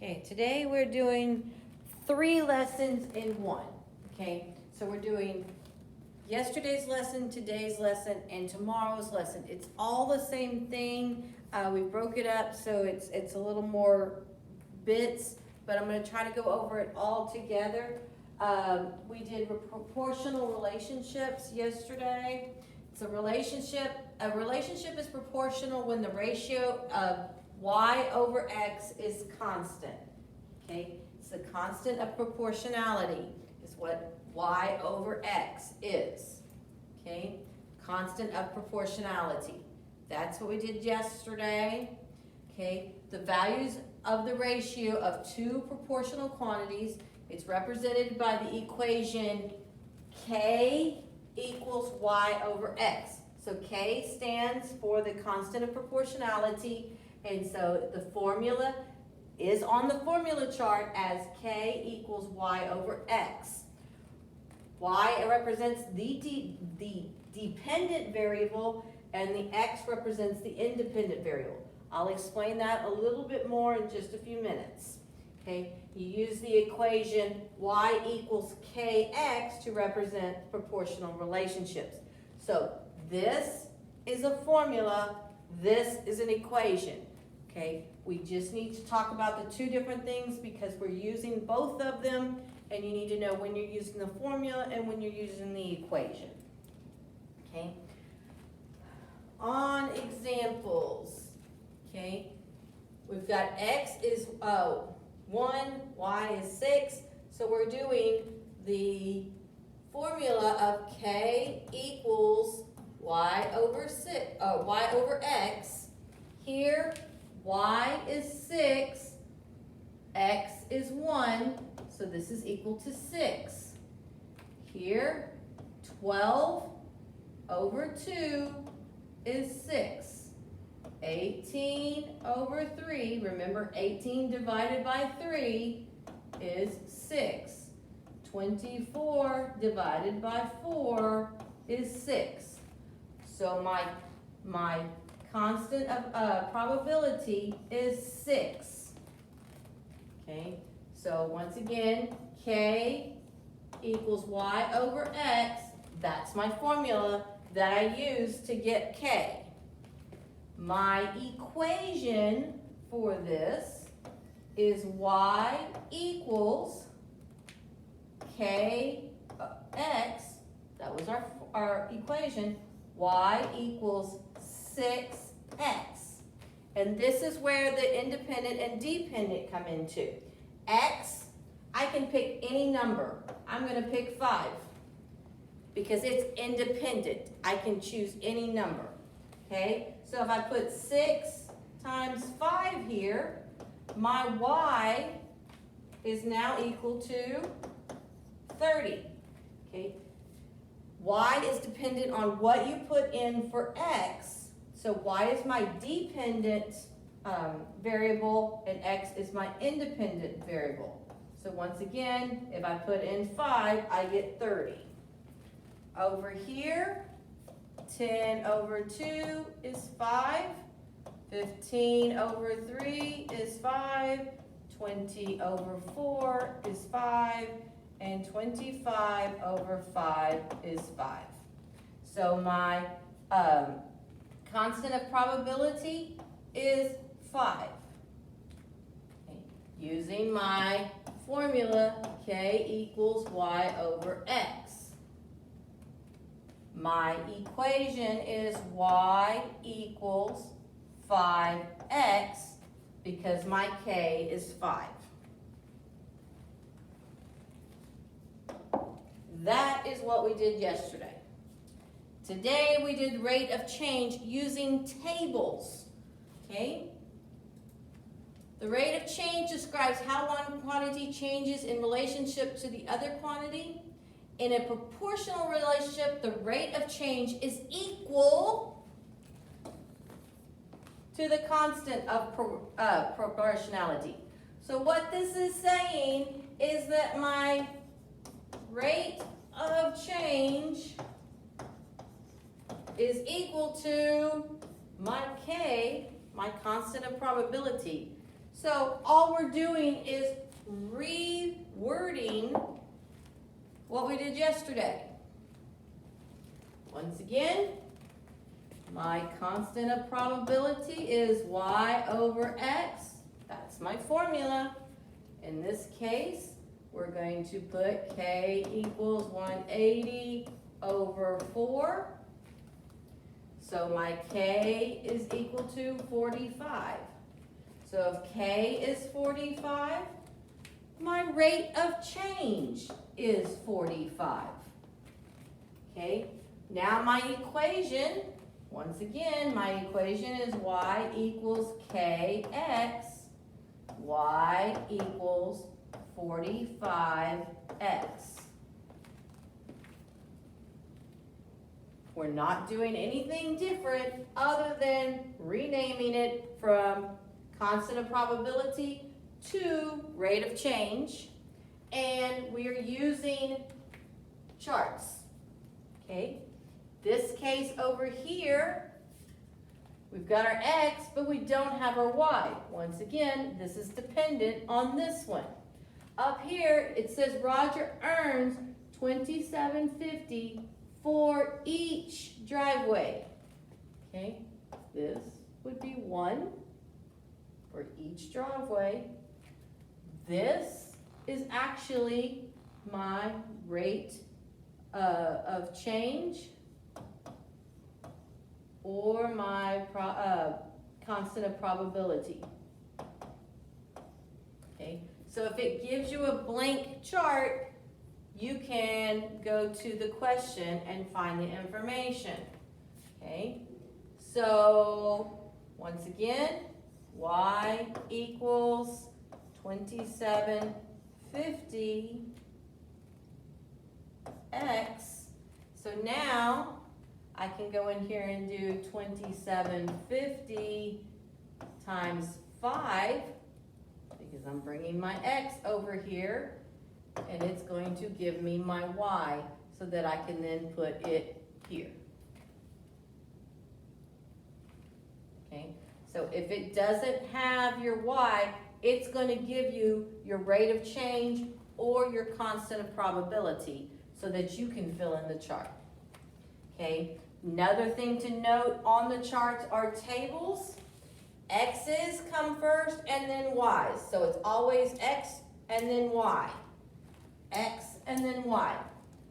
Okay, today we're doing 3 lessons in one. Okay, so we're doing yesterday's lesson, today's lesson, and tomorrow's lesson. It's all the same thing. We broke it up so it's a little more bits, but I'm going to try to go over it all together. We did proportional relationships yesterday. It's a relationship. A relationship is proportional when the ratio of y over x is constant. Okay, it's the constant of proportionality is what y over x is. Okay, constant of proportionality. That's what we did yesterday. Okay, the values of the ratio of 2 proportional quantities, it's represented by the equation k equals y over x. So k stands for the constant of proportionality, and so the formula is on the formula chart as k equals y over x. Y represents the dependent variable, and the x represents the independent variable. I'll explain that a little bit more in just a few minutes. Okay, you use the equation y equals kx to represent proportional relationships. So this is a formula, this is an equation. Okay, we just need to talk about the 2 different things because we're using both of them, and you need to know when you're using the formula and when you're using the equation. Okay, on examples, okay, we've got x is 1, y is 6, so we're doing the formula of k equals y over x. Here, y is 6, x is 1, so this is equal to 6. Here, 12 over 2 is 6. 18 over 3, remember 18 divided by 3 is 6. 24 divided by 4 is 6. So my constant of probability is 6. Okay, so once again, k equals y over x. That's my formula that I use to get k. My equation for this is y equals kx, that was our equation, y equals 6x. And this is where the independent and dependent come into. X, I can pick any number. I'm going to pick 5 because it's independent. I can choose any number. Okay, so if I put 6 times 5 here, my y is now equal to 30. Okay, y is dependent on what you put in for x. So y is my dependent variable and x is my independent variable. So once again, if I put in 5, I get 30. Over here, 10 over 2 is 5. 15 over 3 is 5. 20 over 4 is 5. And 25 over 5 is 5. So my constant of probability is 5. Okay. Using my formula, k equals y over x. My equation is y equals 5x because my k is 5. That is what we did yesterday. Today we did rate of change using tables. Okay? The rate of change describes how one quantity changes in relationship to the other quantity. In a proportional relationship, the rate of change is equal to the constant of proportionality. So what this is saying is that my rate of change is equal to my k, my constant of probability. So all we're doing is rewording what we did yesterday. Once again, my constant of probability is y over x. That's my formula. In this case, we're going to put k equals 180 over 4. So my k is equal to 45. So if k is 45, my rate of change is 45. Okay, now my equation, once again, my equation is y equals kx, y equals 45x. We're not doing anything different other than renaming it from constant of probability to rate of change, and we are using charts. Okay, this case over here, we've got our x, but we don't have our y. Once again, this is dependent on this one. Up here, it says Roger earns $27.50 for each driveway. Okay, this would be 1 for each driveway. This is actually my rate of change, or my constant of probability. Okay, so if it gives you a blank chart, you can go to the question and find the information. Okay, so once again, y equals 2750 x. So now I can go in here and do 2750 times 5, because I'm bringing my x over here, and it's going to give me my y, so that I can then put it here. Okay, so if it doesn't have your y, it's going to give you your rate of change or your constant of probability, so that you can fill in the chart. Okay, another thing to note on the charts are tables. X's come first and then Y's. So it's always X and then Y. X and then Y.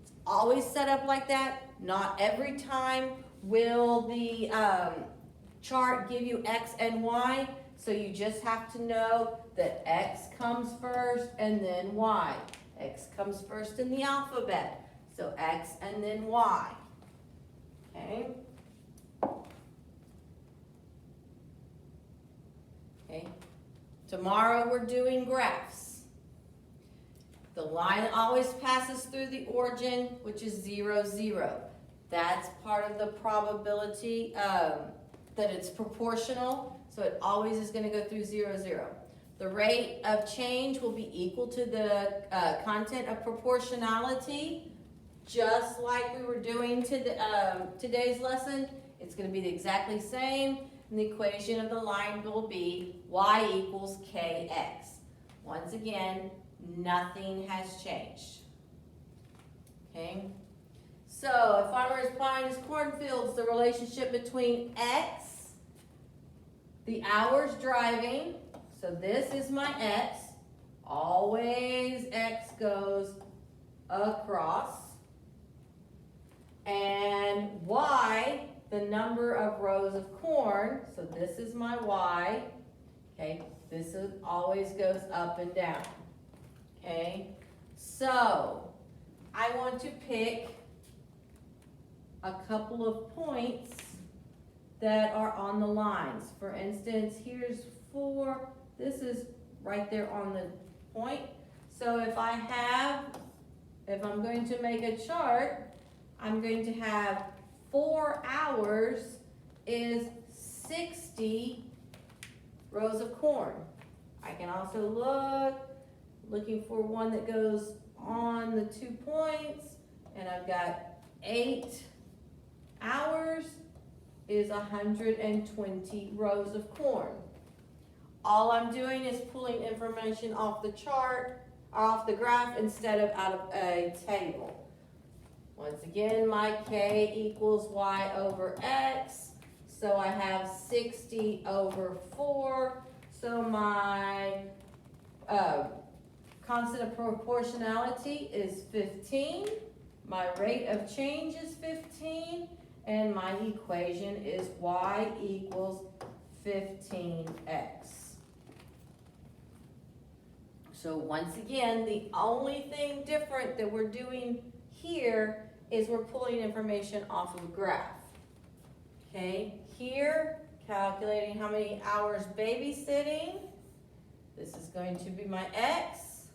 It's always set up like that. Not every time will the chart give you X and Y. So you just have to know that X comes first and then Y. X comes first in the alphabet. So X and then Y. Okay. Okay. Tomorrow we're doing graphs. The line always passes through the origin, which is 0, 0. That's part of the probability that it's proportional. So it always is going to go through 0, 0. The rate of change will be equal to the content of proportionality, just like we were doing today's lesson. It's going to be the exactly same, and the equation of the line will be y equals kx. Once again, nothing has changed. Okay? So, if farmers pine his cornfields, the relationship between x, the hours driving, so this is my x, always x goes across, and y, the number of rows of corn, so this is my y, okay, this always goes up and down, okay, so I want to pick a couple of points that are on the lines. For instance, here's 4. This is right there on the point. So if I'm going to make a chart, I'm going to have 4 hours is 60 rows of corn. I can also looking for one that goes on the 2 points, and I've got 8 hours is 120 rows of corn. All I'm doing is pulling information off the chart, off the graph, instead of out of a table. Once again, my K equals Y over X. So I have 60 over 4. So my constant of proportionality is 15. My rate of change is 15. And my equation is Y equals 15X. So once again, the only thing different that we're doing here is we're pulling information off of a graph. Okay, here, calculating how many hours babysitting. This is going to be my X.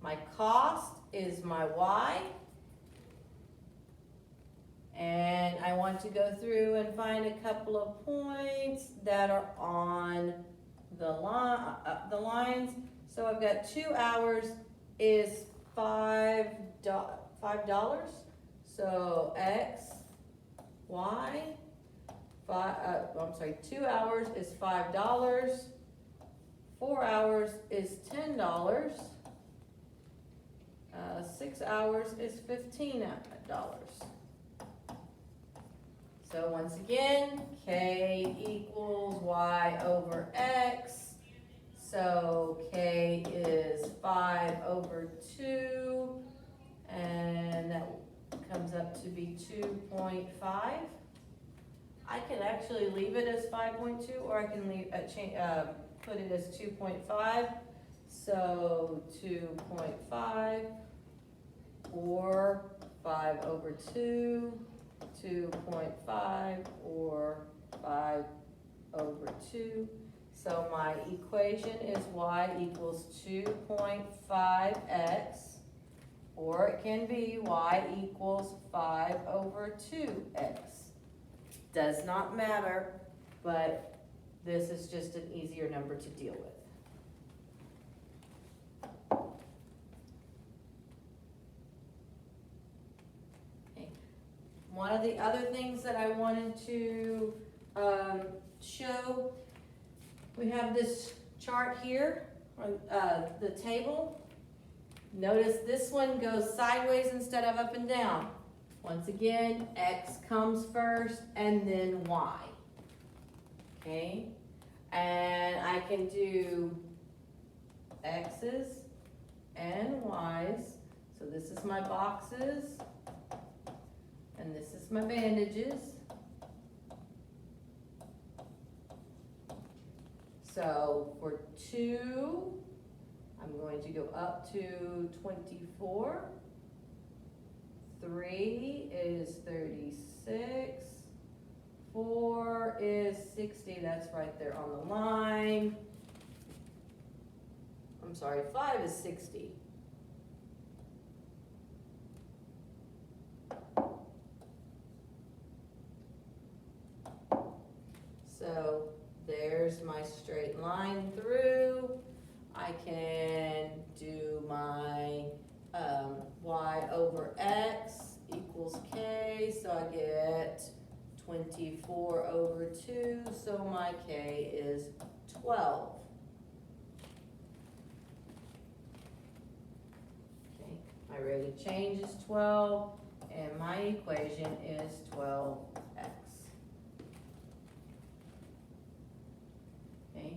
My cost is my Y. And I want to go through and find a couple of points that are on the lines. So I've got 2 hours is $5. So X, Y, 2 hours is $5. 4 hours is $10. 6 hours is $15. So once again, K equals Y over X. So K is 5 over 2, and that comes up to be 2.5. I can actually leave it as 5.2, or I can leave put it as 2.5. So 2.5 or 5 over 2. 2.5 or 5 over 2. So my equation is Y equals 2.5X, or it can be Y equals 5 over 2X. Does not matter, but this is just an easier number to deal with. One of the other things that I wanted to show, we have this chart here on the table. Notice this one goes sideways instead of up and down. Once again, X comes first and then Y. Okay? And I can do X's and Y's. So this is my boxes. And this is my bandages. So for 2, I'm going to go up to 24. 3 is 36. 4 is 60. That's right there on the line. I'm sorry, 5 is 60. So there's my straight line through. I can do my Y over X equals K, so I get 24 over 2, so my K is 12. Okay, my rate of change is 12, and my equation is 12X. Okay,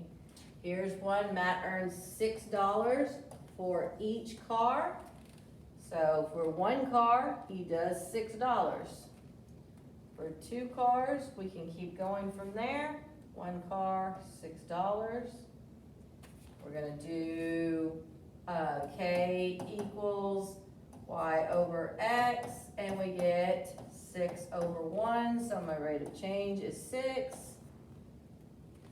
here's one. Matt earns $6 for each car. So for one car, he does $6. For 2 cars, we can keep going from there. 1 car, $6. We're gonna do K equals Y over X, and we get 6 over 1, so my rate of change is 6.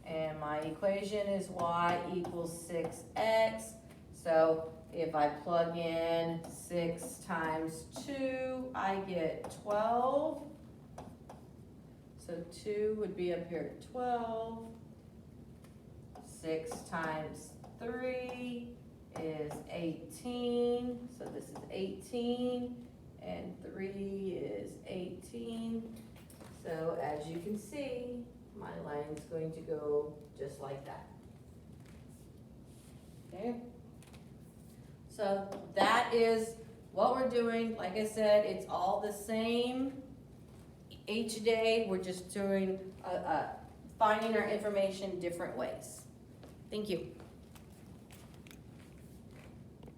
And my equation is Y equals 6X. So if I plug in 6 times 2, I get 12. So 2 would be up here at 12. 6 times 3 is 18. So this is 18. And 3 is 18. So as you can see, my line's going to go just like that. Okay? So that is what we're doing. Like I said, it's all the same each day. We're just doing, finding our information different ways. Thank you.